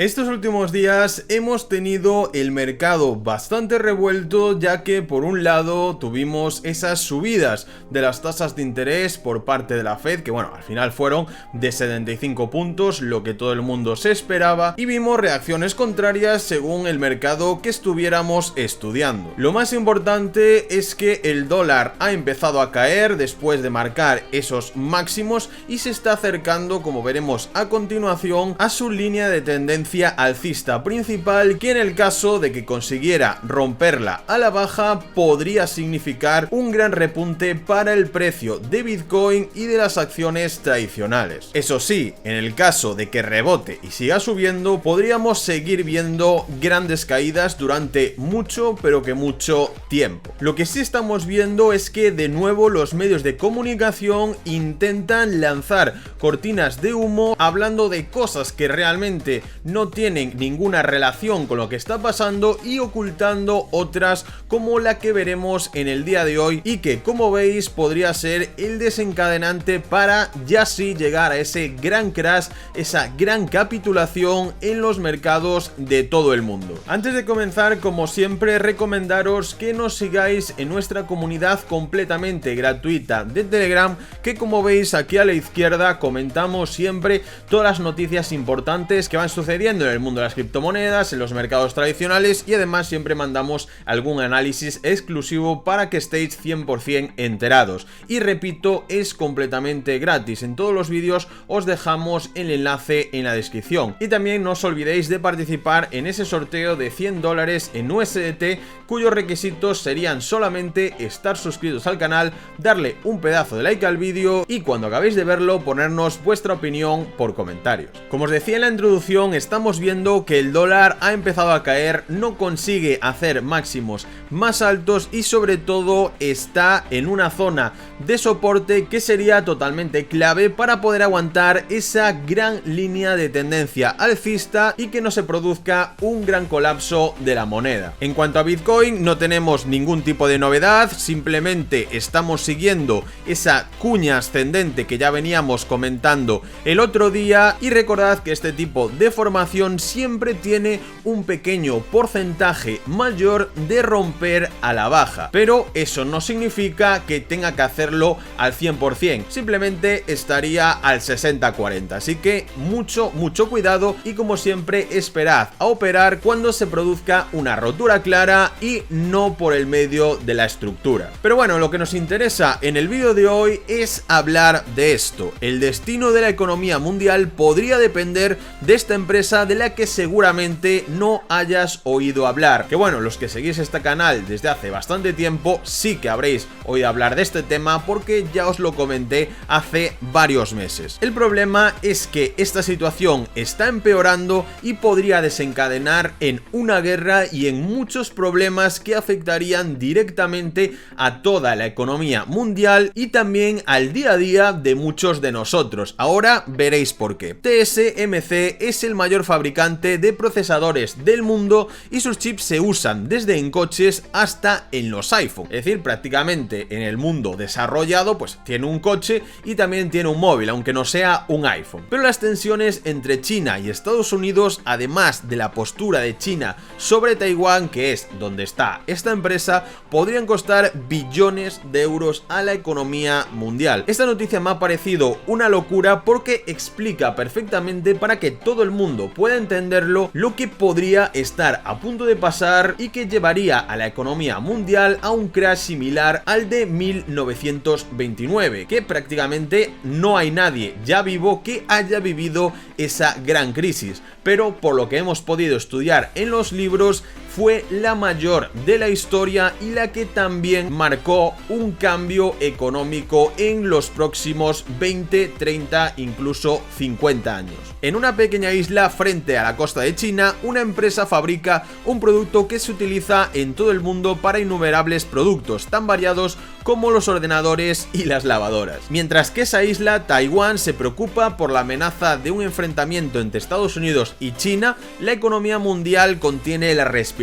Estos últimos días hemos tenido el mercado bastante revuelto, ya que por un lado tuvimos esas subidas de las tasas de interés por parte de la Fed, que bueno, al final fueron de 75 puntos, lo que todo el mundo se esperaba, y vimos reacciones contrarias según el mercado que estuviéramos estudiando. Lo más importante es que el dólar ha empezado a caer después de marcar esos máximos y se está acercando, como veremos a continuación, a su línea de tendencia alcista principal, que en el caso de que consiguiera romperla a la baja podría significar un gran repunte para el precio de Bitcoin y de las acciones tradicionales. Eso sí, en el caso de que rebote y siga subiendo, podríamos seguir viendo grandes caídas durante mucho, pero que mucho tiempo. Lo que sí estamos viendo es que de nuevo los medios de comunicación intentan lanzar cortinas de humo hablando de cosas que realmente no tienen ninguna relación con lo que está pasando y ocultando otras como la que veremos en el día de hoy y que, como veis, podría ser el desencadenante para ya sí llegar a ese gran crash, esa gran capitulación en los mercados de todo el mundo. Antes de comenzar, como siempre, recomendaros que nos sigáis en nuestra comunidad completamente gratuita de Telegram, que como veis aquí a la izquierda comentamos siempre todas las noticias importantes que van sucediendo en el mundo de las criptomonedas, en los mercados tradicionales, y además siempre mandamos algún análisis exclusivo para que estéis 100% enterados. Y repito, es completamente gratis. En todos los vídeos os dejamos el enlace en la descripción. Y también no os olvidéis de participar en ese sorteo de $100 en USDT, cuyos requisitos serían solamente estar suscritos al canal, darle un pedazo de like al vídeo y cuando acabéis de verlo ponernos vuestra opinión por comentarios. Como os decía en la introducción, estamos viendo que el dólar ha empezado a caer, no consigue hacer máximos más altos y sobre todo está en una zona de soporte que sería totalmente clave para poder aguantar esa gran línea de tendencia alcista y que no se produzca un gran colapso de la moneda. En cuanto a Bitcoin, no tenemos ningún tipo de novedad, simplemente estamos siguiendo esa cuña ascendente que ya veníamos comentando el otro día, y recordad que este tipo de formación siempre tiene un pequeño porcentaje mayor de romper a la baja, pero eso no significa que tenga que hacerlo al 100%, simplemente estaría al 60-40, así que mucho cuidado y como siempre esperad a operar cuando se produzca una rotura clara y no por el medio de la estructura. Pero bueno, lo que nos interesa en el vídeo de hoy es hablar de esto. El destino de la economía mundial podría depender de esta empresa de la que seguramente no hayas oído hablar, que bueno, los que seguís este canal desde hace bastante tiempo sí que habréis oído hablar de este tema porque ya os lo comenté hace varios meses. El problema es que esta situación está empeorando y podría desencadenar en una guerra y en muchos problemas que afectarían directamente a toda la economía mundial y también al día a día de muchos de nosotros. Ahora veréis por qué. TSMC es el mayor fabricante de procesadores del mundo y sus chips se usan desde en coches hasta en los iPhone. Es decir, prácticamente en el mundo desarrollado pues tiene un coche y también tiene un móvil, aunque no sea un iPhone. Pero las tensiones entre China y Estados Unidos, además de la postura de China sobre Taiwán, que es donde está esta empresa, podrían costar billones de euros a la economía mundial. Esta noticia me ha parecido una locura porque explica perfectamente, para que todo el mundo pueda entenderlo, lo que podría estar a punto de pasar y que llevaría a la economía mundial a un crash similar al de 1929, que prácticamente no hay nadie ya vivo que haya vivido esa gran crisis, pero por lo que hemos podido estudiar en los libros fue la mayor de la historia y la que también marcó un cambio económico en los próximos 20, 30, incluso 50 años. En una pequeña isla frente a la costa de China, una empresa fabrica un producto que se utiliza en todo el mundo para innumerables productos tan variados como los ordenadores y las lavadoras. Mientras que esa isla, Taiwán, se preocupa por la amenaza de un enfrentamiento entre Estados Unidos y China, la economía mundial contiene la respiración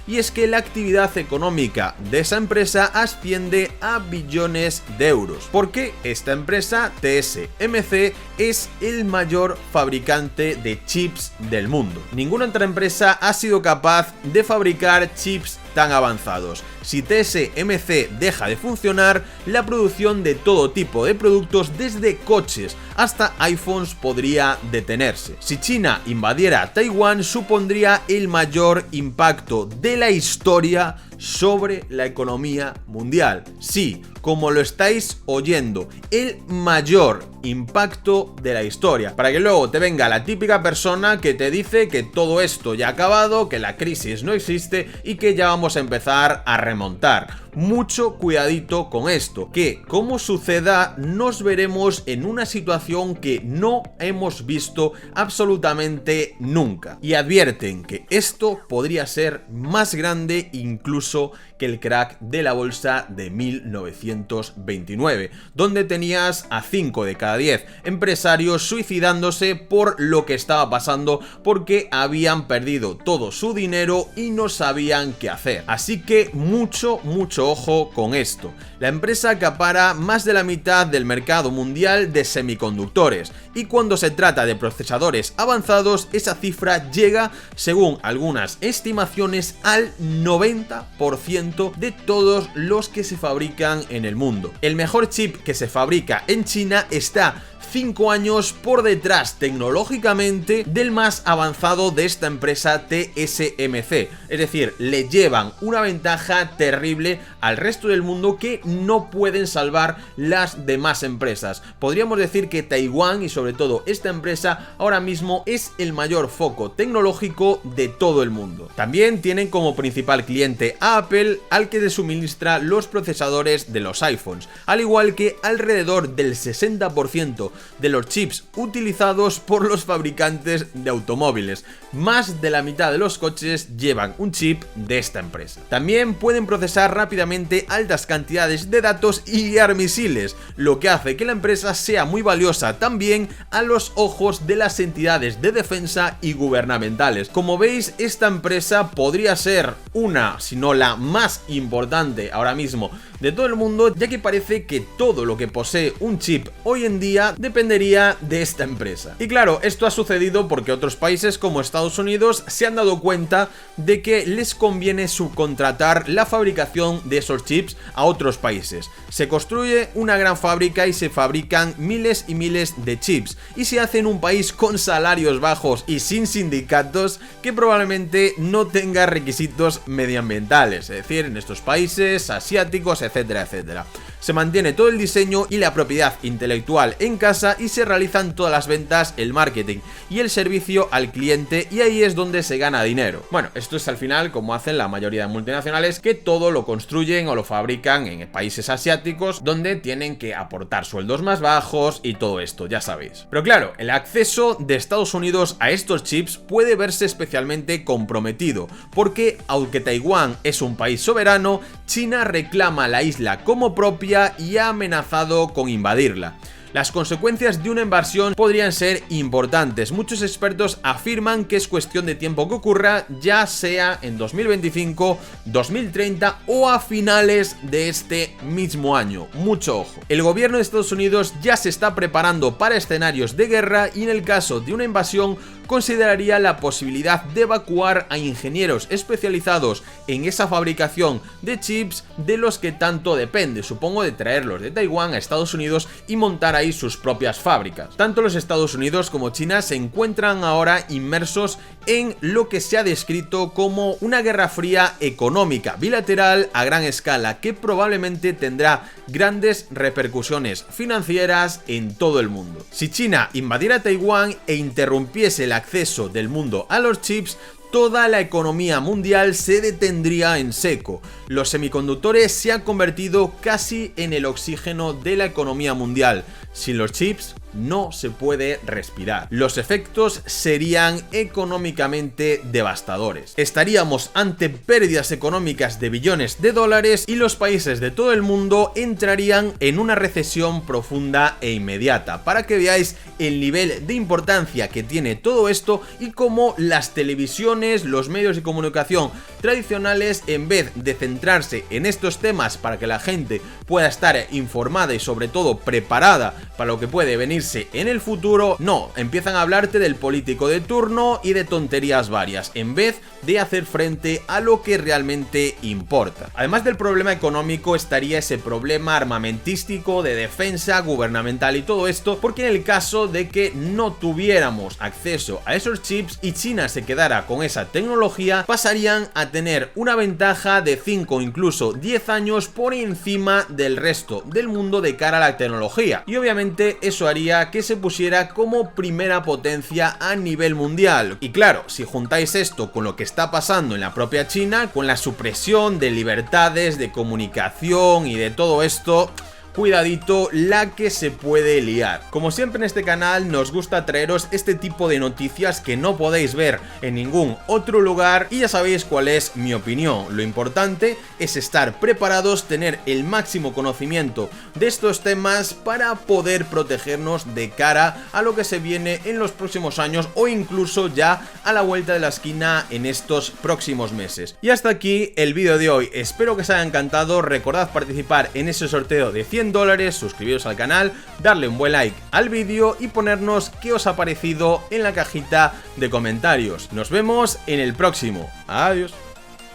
y es que la actividad económica de esa empresa asciende a billones de euros, porque esta empresa TSMC es el mayor fabricante de chips del mundo. Ninguna otra empresa ha sido capaz de fabricar chips tan avanzados. Si TSMC deja de funcionar, la producción de todo tipo de productos, desde coches hasta iPhones, podría detenerse. Si China invadiera Taiwán, supondría el mayor impacto de la historia sobre la economía mundial. Sí, como lo estáis oyendo, el mayor impacto de la historia. Para que luego te venga la típica persona que te dice que todo esto ya ha acabado, que la crisis no existe y que ya vamos a empezar a remontar. Mucho cuidadito con esto, que como suceda nos veremos en una situación que no hemos visto absolutamente nunca. Y advierten que esto podría ser más grande incluso que el crack de la bolsa de 1929, donde tenías a 5 de cada 10 empresarios suicidándose por lo que estaba pasando, porque habían perdido todo su dinero y no sabían qué hacer. Así que mucho ojo con esto. La empresa acapara más de la mitad del mercado mundial de semiconductores, y cuando se trata de procesadores avanzados, esa cifra llega, según algunas estimaciones, al 90% de todos los que se fabrican en el mundo. El mejor chip que se fabrica en China está 5 años por detrás tecnológicamente del más avanzado de esta empresa TSMC. Es decir, le llevan una ventaja terrible al resto del mundo que no pueden salvar las demás empresas. Podríamos decir que Taiwán, y sobre todo esta empresa, ahora mismo es el mayor foco tecnológico de todo el mundo. También tienen como principal cliente a Apple, al que le suministra los procesadores de los iPhones, al igual que alrededor del 60% de los chips utilizados por los fabricantes de automóviles. Más de la mitad de los coches llevan un chip de esta empresa. También pueden procesar rápidamente altas cantidades de datos y guiar misiles, lo que hace que la empresa sea muy valiosa también a los ojos de las entidades de defensa y gubernamentales. Como veis, esta empresa podría ser una, si no la más importante ahora mismo de todo el mundo, ya que parece que todo lo que posee un chip hoy en día dependería de esta empresa. Y claro, esto ha sucedido porque otros países como Estados Unidos se han dado cuenta de que les conviene subcontratar la fabricación de esos chips a otros países. Se construye una gran fábrica y se fabrican miles y miles de chips, y se hace en un país con salarios bajos y sin sindicatos, que probablemente no tenga requisitos medioambientales, es decir, en estos países asiáticos, etcétera, etcétera. Se mantiene todo el diseño y la propiedad intelectual en casa, y se realizan todas las ventas, el marketing y el servicio al cliente, y ahí es donde se gana dinero. Bueno, esto es al final como hacen la mayoría de multinacionales, que todo lo construyen o lo fabrican en países asiáticos, donde tienen que aportar sueldos más bajos y todo esto, ya sabéis. Pero claro, el acceso de Estados Unidos a estos chips puede verse especialmente comprometido, porque aunque Taiwán es un país soberano, China reclama la isla como propia y ha amenazado con invadirla. Las consecuencias de una invasión podrían ser importantes. Muchos expertos afirman que es cuestión de tiempo que ocurra, ya sea en 2025, 2030 o a finales de este mismo año. Mucho ojo. El gobierno de Estados Unidos ya se está preparando para escenarios de guerra, y en el caso de una invasión consideraría la posibilidad de evacuar a ingenieros especializados en esa fabricación de chips de los que tanto depende, supongo, de traerlos de Taiwán a Estados Unidos y montar ahí sus propias fábricas. Tanto los Estados Unidos como China se encuentran ahora inmersos en lo que se ha descrito como una guerra fría económica bilateral a gran escala, que probablemente tendrá grandes repercusiones financieras en todo el mundo. Si China invadiera Taiwán e interrumpiese el acceso del mundo a los chips, toda la economía mundial se detendría en seco. Los semiconductores se han convertido casi en el oxígeno de la economía mundial. Sin los chips, no se puede respirar. Los efectos serían económicamente devastadores. Estaríamos ante pérdidas económicas de billones de dólares y los países de todo el mundo entrarían en una recesión profunda e inmediata, para que veáis el nivel de importancia que tiene todo esto y cómo las televisiones, los medios de comunicación tradicionales, en vez de centrarse en estos temas para que la gente pueda estar informada y sobre todo preparada para lo que puede venirse en el futuro, no, empiezan a hablarte del político de turno y de tonterías varias, en vez de hacer frente a lo que realmente importa. Además del problema económico estaría ese problema armamentístico, de defensa, gubernamental y todo esto, porque en el caso de que no tuviéramos acceso a esos chips y China se quedara con esa tecnología, pasarían a tener una ventaja de 5 o incluso 10 años por encima del resto del mundo de cara a la tecnología, y obviamente eso haría que se pusiera como primera potencia a nivel mundial. Y claro, si juntáis esto con lo que está pasando en la propia China, con la supresión de libertades de comunicación y de todo esto, cuidadito la que se puede liar. Como siempre en este canal nos gusta traeros este tipo de noticias que no podéis ver en ningún otro lugar y ya sabéis cuál es mi opinión. Lo importante es estar preparados, tener el máximo conocimiento de estos temas para poder protegernos de cara a lo que se viene en los próximos años o incluso ya a la vuelta de la esquina en estos próximos meses. Y hasta aquí el vídeo de hoy. Espero que os haya encantado. Recordad participar en ese sorteo de $100, suscribiros al canal, darle un buen like al vídeo y ponernos qué os ha parecido en la cajita de comentarios. Nos vemos en el próximo. Adiós.